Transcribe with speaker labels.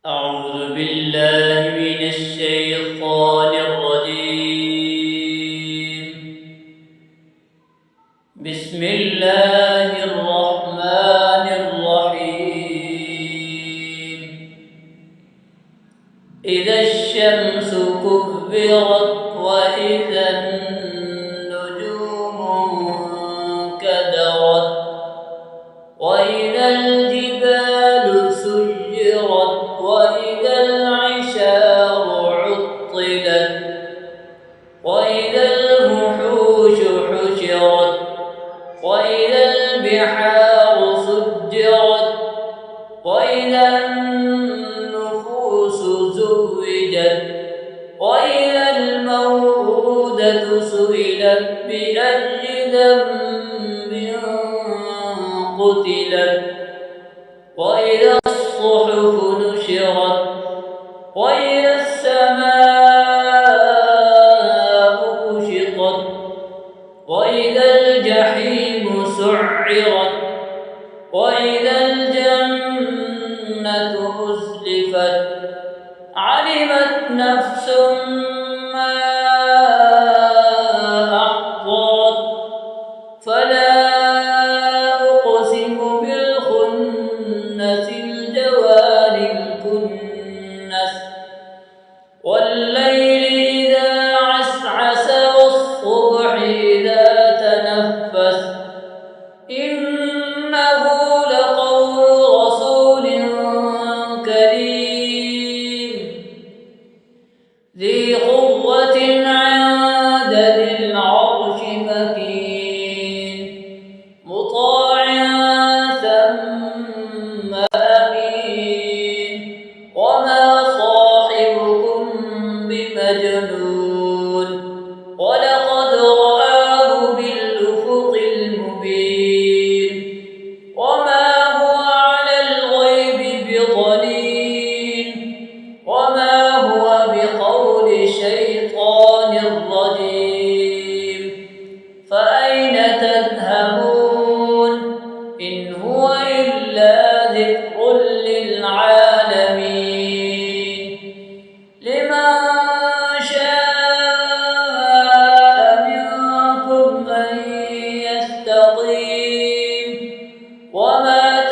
Speaker 1: أعوذ بالله من الشيطان الرجيم. بسم الله الرحمن الرحيم. إذا الشمس كبرت وإذا النجوم انكدرت وإذا الجبال سيرت وإذا العشار عطلت وإذا الوحوش حشرت وإذا البحار سجرت وإذا النفوس زوجت وإذا الموءودة سئلت بأي ذنب قتلت وإذا الصحف نشرت وإذا السماء كشطت وإذا الجحيم سعرت وإذا الجنة أزلفت علمت نفس ما أحضرت فلا أقسم بالخنس الجوار الكنس والليل إذا عسعس والصبح إذا تنفس إنه لقول رسول كريم ذي قوة عند ذي العرش مكين مطاع ثم أمين وما صاحبكم بمجنون ولقد رآه بالأفق المبين وما هو على الغيب بضنين وما هو بقول شيطان رجيم فأين تذهبون إن هو إلا ذكر للعالمين لمن شاء منكم أن يستقيم وما